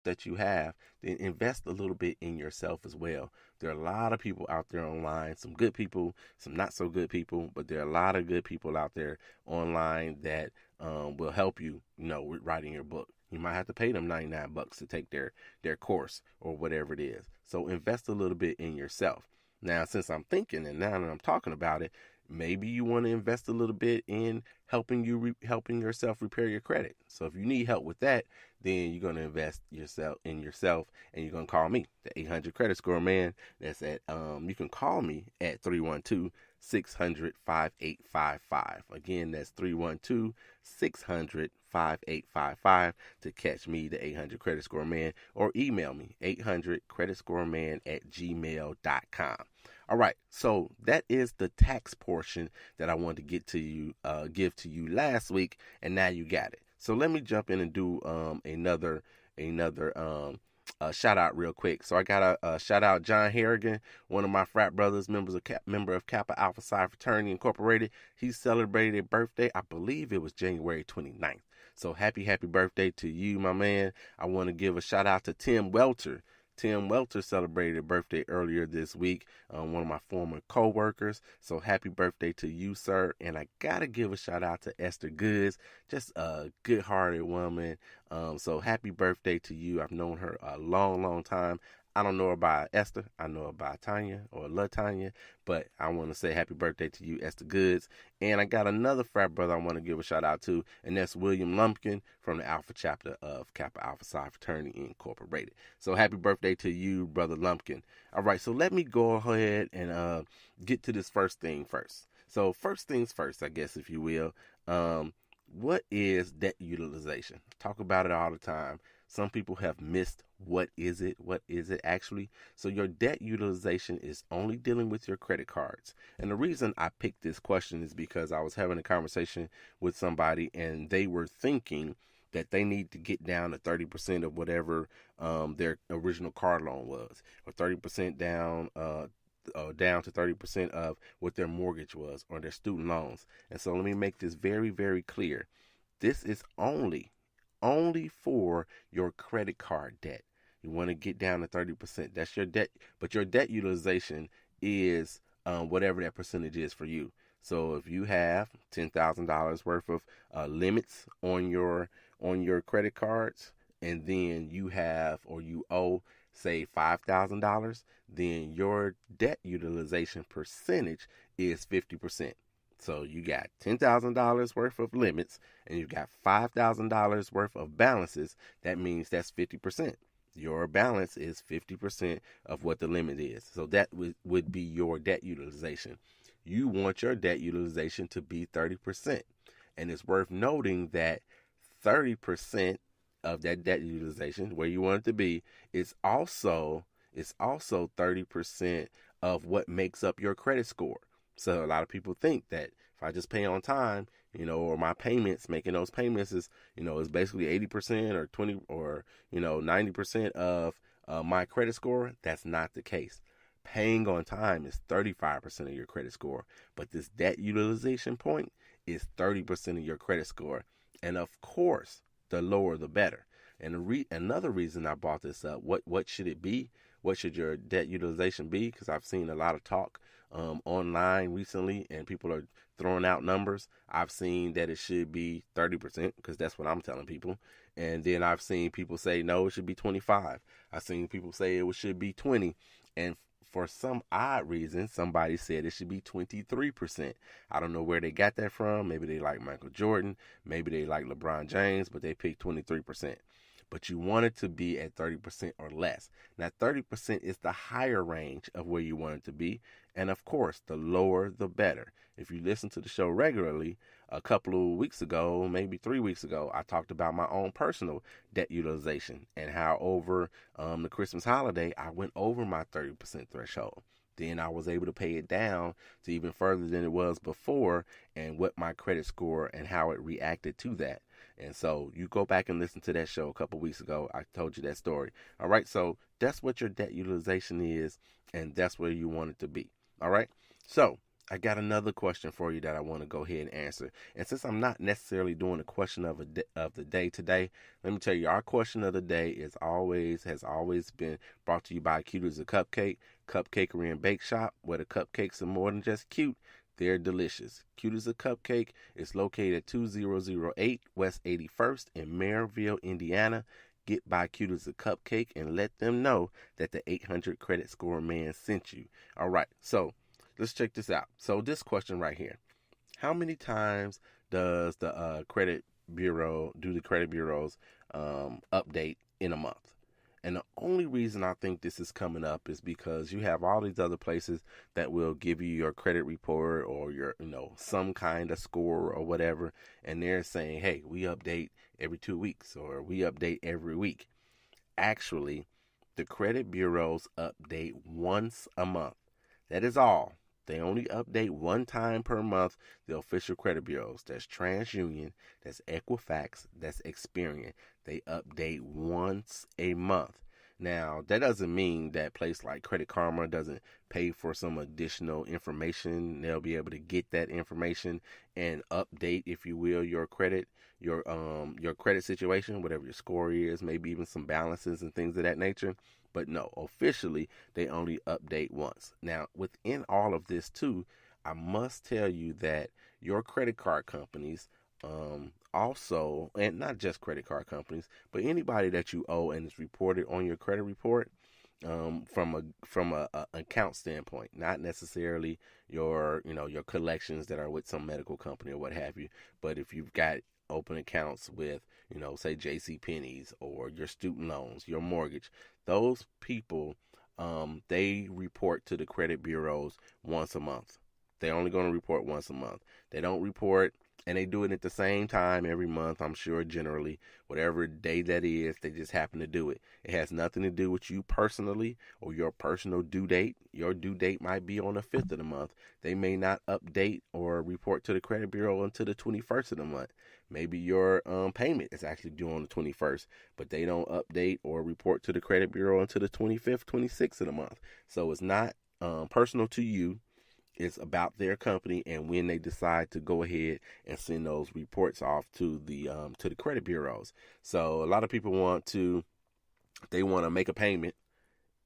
that you have, then invest a little bit in yourself as well. There are a lot of people out there online, some good people, some not so good people, but there are a lot of good people out there online that will help you, with writing your book. You might have to pay them $99 to take their course or whatever it is. So invest a little bit in yourself. Now, since I'm thinking and now that I'm talking about it, maybe you want to invest a little bit in helping yourself repair your credit. So if you need help with that, then you're going to invest yourself, and you're going to call me, the 800 credit score man. That's at you can call me at 312-600-5855. Again, that's 312-600-5855 to catch me, the 800 credit score man, or email me 800 credit score man at gmail.com. All right, so that is the tax portion that I wanted to give to you last week, and now you got it. So let me jump in and do another shout out real quick. So I got a shout out John Harrigan, one of my frat brothers, member of Kappa Alpha Psi Fraternity Incorporated. He celebrated a birthday. I believe it was January 29th. So happy birthday to you, my man. I want to give a shout out to Tim Welter. Tim Welter celebrated a birthday earlier this week, one of my former co-workers. So happy birthday to you, sir. And I got to give a shout out to Esther Goods, just a good-hearted woman. So happy birthday to you. I've known her a long, long time. I don't know about Esther. I know about Tanya or LaTanya, but I want to say happy birthday to you, Esther Goods. And I got another frat brother I want to give a shout out to, and that's William Lumpkin from the Alpha chapter of Kappa Alpha Psi Fraternity Incorporated. So happy birthday to you, Brother Lumpkin. All right, so let me go ahead and get to this first thing first. So first things first, I guess, if you will. What is debt utilization? Talk about it all the time. Some people have missed what is it actually. So your debt utilization is only dealing with your credit cards. And the reason I picked this question is because I was having a conversation with somebody and they were thinking that they need to get down to 30% of whatever their original car loan was, or 30% down to 30% of what their mortgage was or their student loans. And so let me make this very, very clear. This is only for your credit card debt. You want to get down to 30%. That's your debt, but your debt utilization is whatever that percentage is for you. So if you have $10,000 worth of limits on your credit cards, and then you owe, say, $5,000, then your debt utilization percentage is 50%. So you got $10,000 worth of limits and you got $5,000 worth of balances. That means that's 50%. Your balance is 50% of what the limit is. So that would be your debt utilization. You want your debt utilization to be 30%. And it's worth noting that 30% of that debt utilization, where you want it to be, is also 30% of what makes up your credit score. So a lot of people think that if I just pay on time, or my payments, making those payments is basically 80% or 20 or 90% of my credit score. That's not the case. Paying on time is 35% of your credit score, but this debt utilization point is 30% of your credit score. And of course, the lower the better. And another reason I brought this up, what should it be? What should your debt utilization be? Because I've seen a lot of talk online recently, and people are throwing out numbers. I've seen that it should be 30%, because that's what I'm telling people. And then I've seen people say, no, it should be 25. I've seen people say it should be 20. And for some odd reason, somebody said it should be 23%. I don't know where they got that from. Maybe they like Michael Jordan. Maybe they like LeBron James, but they picked 23%. But you want it to be at 30% or less. Now, 30% is the higher range of where you want it to be. And of course, the lower, the better. If you listen to the show regularly, a couple of weeks ago, maybe 3 weeks ago, I talked about my own personal debt utilization and how over the Christmas holiday, I went over my 30% threshold. Then I was able to pay it down to even further than it was before, and what my credit score and how it reacted to that. And so you go back and listen to that show a couple weeks ago. I told you that story. All right. So that's what your debt utilization is, and that's where you want it to be. All right. So I got another question for you that I want to go ahead and answer. And since I'm not necessarily doing a question of the day today, let me tell you, our question of the day has always been brought to you by Cute as a Cupcake, Cupcakery and Bake Shop, where the cupcakes are more than just cute. They're delicious. Cute as a Cupcake is located at 2008 West 81st in Maryville, Indiana. Get by Cute as a Cupcake and let them know that the 800 credit score man sent you. All right, so let's check this out. So this question right here: how many times does the credit bureau do the credit bureaus update in a month? And the only reason I think this is coming up is because you have all these other places that will give you your credit report or your, some kind of score or whatever. And they're saying, hey, we update every 2 weeks or we update every week. Actually, the credit bureaus update once a month. That is all. They only update one time per month, the official credit bureaus. That's TransUnion, that's Equifax, that's Experian. They update once a month. Now, that doesn't mean that place like Credit Karma doesn't pay for some additional information. They'll be able to get that information and update, if you will, your credit situation, whatever your score is, maybe even some balances and things of that nature. But no, officially, they only update once. Now, within all of this, too, I must tell you that your credit card companies also, and not just credit card companies, but anybody that you owe and is reported on your credit report, from a account standpoint, not necessarily your collections that are with some medical company or what have you, but if you've got open accounts with, say J.C. Penney's or your student loans, your mortgage, those people, they report to the credit bureaus once a month. They're only going to report once a month. They don't report, and they do it at the same time every month, I'm sure, generally. Whatever day that is, they just happen to do it. It has nothing to do with you personally or your personal due date. Your due date might be on the 5th of the month. They may not update or report to the credit bureau until the 21st of the month. Maybe your payment is actually due on the 21st, but they don't update or report to the credit bureau until the 25th, 26th of the month. So it's not personal to you. It's about their company and when they decide to go ahead and send those reports off to the credit bureaus. So a lot of people want to make a payment,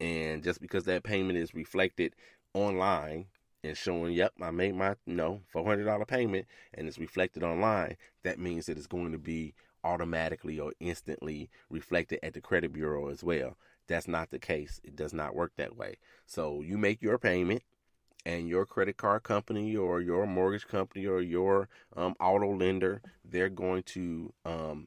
and just because that payment is reflected online and showing, yep, I made my $400 payment and it's reflected online, that means that it's going to be automatically or instantly reflected at the credit bureau as well. That's not the case. It does not work that way. So you make your payment, and your credit card company or your mortgage company or your auto lender, they're going to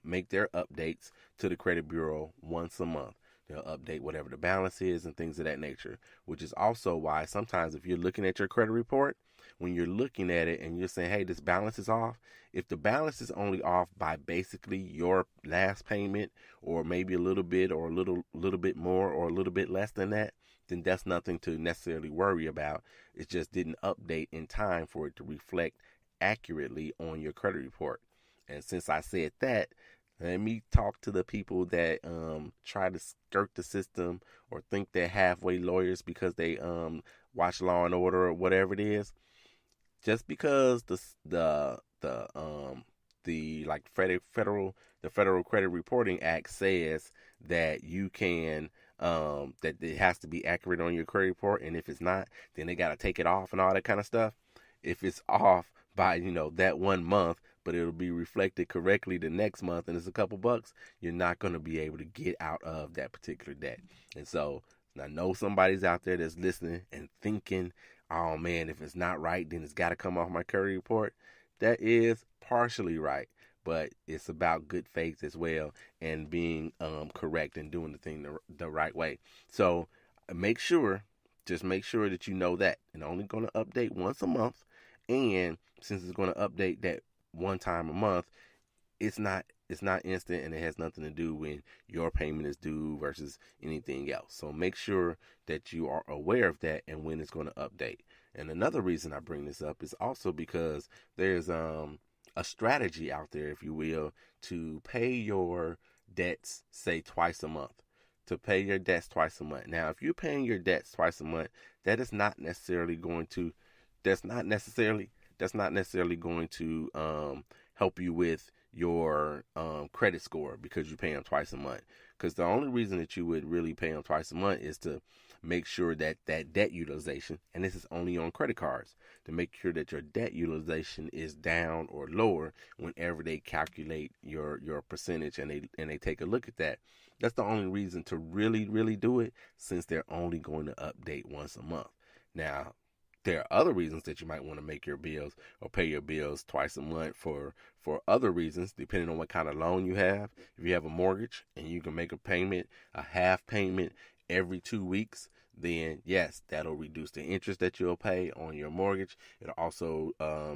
make their updates to the credit bureau once a month. They'll update whatever the balance is and things of that nature, which is also why sometimes if you're looking at your credit report, when you're looking at it and you're saying, hey, this balance is off, if the balance is only off by basically your last payment or maybe a little bit or a little bit more or a little bit less than that, then that's nothing to necessarily worry about. It just didn't update in time for it to reflect accurately on your credit report. And since I said that, let me talk to the people that try to skirt the system or think they're halfway lawyers because they watch Law and Order or whatever it is. Just because the Federal Credit Reporting Act says that you can that it has to be accurate on your credit report, and if it's not, then they got to take it off and all that kind of stuff. If it's off by that 1 month, but it'll be reflected correctly the next month and it's a couple bucks, you're not going to be able to get out of that particular debt. And so I know somebody's out there that's listening and thinking, oh man, if it's not right, then it's got to come off my credit report. That is partially right, but it's about good faith as well and being correct and doing the thing the right way. So just make sure that you know that. And only going to update once a month. And since it's going to update that one time a month, it's not instant, and it has nothing to do when your payment is due versus anything else. So make sure that you are aware of that and when it's going to update. And another reason I bring this up is also because there's a strategy out there, if you will, to pay your debts, say twice a month. To pay your debts twice a month. Now, if you're paying your debts twice a month, that is not necessarily going to that's not necessarily going to help you with your credit score because you pay them twice a month. Because the only reason that you would really pay them twice a month is to make sure that debt utilization, and this is only on credit cards, to make sure that your debt utilization is down or lower whenever they calculate your percentage and they take a look at that. That's the only reason to really do it, since they're only going to update once a month. Now, there are other reasons that you might want to make your bills or pay your bills twice a month for other reasons, depending on what kind of loan you have. If you have a mortgage and you can make a payment, a half payment every 2 weeks, then yes, that'll reduce the interest that you'll pay on your mortgage. It'll also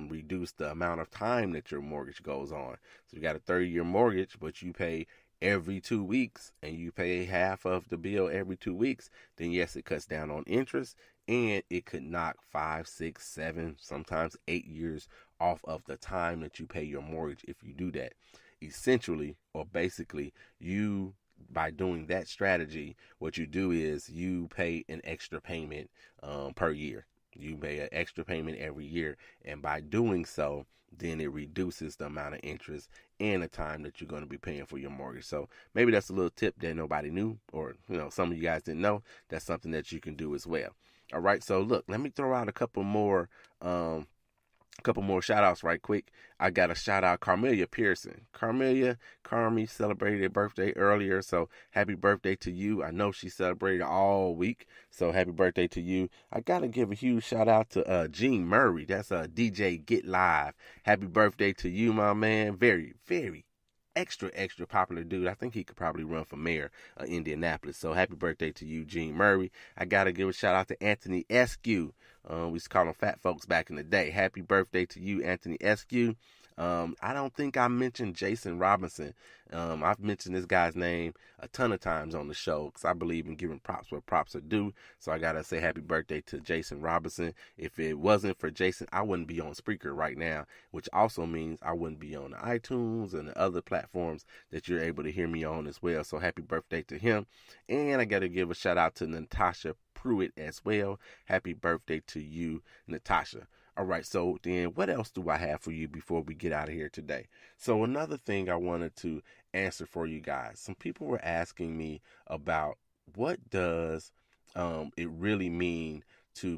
reduce the amount of time that your mortgage goes on. So you got a 30-year mortgage, but you pay every 2 weeks and you pay half of the bill every 2 weeks, then yes, it cuts down on interest, and it could knock 5, 6, 7, sometimes 8 years off of the time that you pay your mortgage if you do that. Essentially, or basically, you, by doing that strategy, what you do is you pay an extra payment per year. You pay an extra payment every year, and by doing so, then it reduces the amount of interest and the time that you're going to be paying for your mortgage. So maybe that's a little tip that nobody knew, or some of you guys didn't know. That's something that you can do as well. All right, so look, let me throw out a couple more shout outs right quick. I got to shout out Carmelia Pearson. Carmi celebrated her birthday earlier, so happy birthday to you. I know she celebrated all week, so happy birthday to you. I got to give a huge shout out to Gene Murray. That's DJ Get Live. Happy birthday to you, my man. Very, very extra popular dude. I think he could probably run for mayor of Indianapolis. So happy birthday to you, Gene Murray. I got to give a shout out to Anthony Eskew. We used to call them fat folks back in the day. Happy birthday to you, Anthony Eskew. I don't think I mentioned Jason Robinson. I've mentioned this guy's name a ton of times on the show because I believe in giving props where props are due. So I got to say happy birthday to Jason Robinson. If it wasn't for Jason, I wouldn't be on Spreaker right now, which also means I wouldn't be on the iTunes and the other platforms that you're able to hear me on as well. So happy birthday to him. And I got to give a shout out to Natasha Pruitt as well. Happy birthday to you, Natasha. All right, so then what else do I have for you before we get out of here today? So another thing I wanted to answer for you guys. Some people were asking me about what does it really mean to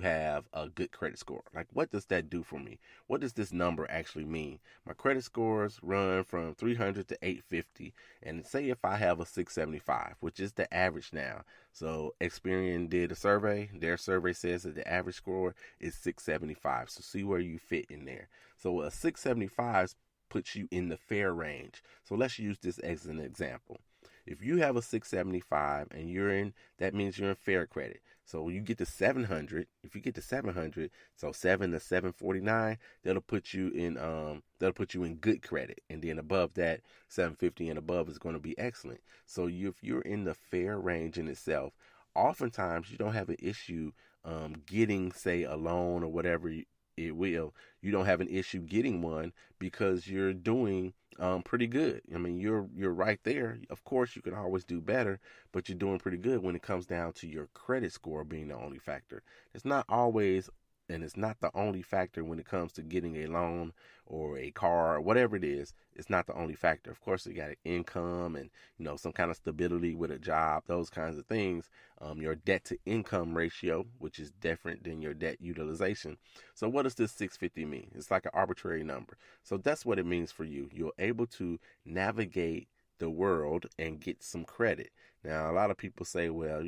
have a good credit score? Like, what does that do for me? What does this number actually mean? My credit scores run from 300 to 850, and say if I have a 675, which is the average now. So Experian did a survey. Their survey says that the average score is 675. So see where you fit in there. So a 675 puts you in the fair range. So let's use this as an example. If you have a 675 and that means you're in fair credit. So you get to 700. If you get to 700, so 7 to 749, that'll put you in good credit. And then above that, 750 and above is going to be excellent. So if you're in the fair range in itself, oftentimes you don't have an issue getting, say, a loan or whatever it will. You don't have an issue getting one because you're doing pretty good. I mean, you're right there. Of course, you can always do better, but you're doing pretty good when it comes down to your credit score being the only factor. It's not always, and it's not the only factor when it comes to getting a loan or a car or whatever it is. It's not the only factor. Of course, you got an income and some kind of stability with a job, those kinds of things. Your debt to income ratio, which is different than your debt utilization. So what does this 650 mean? It's like an arbitrary number. So that's what it means for you. You're able to navigate the world and get some credit. Now, a lot of people say, well,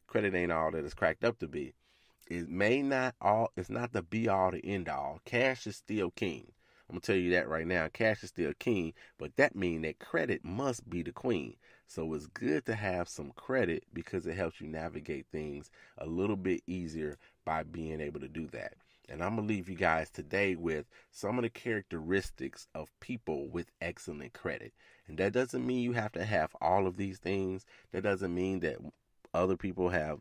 credit ain't all that it's cracked up to be. It's not the be all to end all. Cash is still king. I'm going to tell you that right now. Cash is still king, but that means that credit must be the queen. So it's good to have some credit because it helps you navigate things a little bit easier by being able to do that. And I'm going to leave you guys today with some of the characteristics of people with excellent credit. And that doesn't mean you have to have all of these things. That doesn't mean that other people have,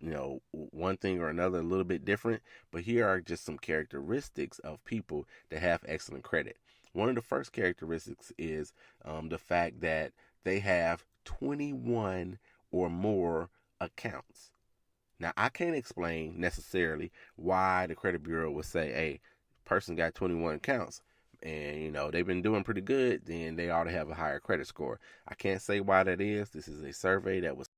one thing or another a little bit different. But here are just some characteristics of people that have excellent credit. One of the first characteristics is the fact that they have 21 or more accounts. Now, I can't explain necessarily why the credit bureau would say, hey, person got 21 counts and, they've been doing pretty good, then they ought to have a higher credit score. I can't say why that is. This is a survey that was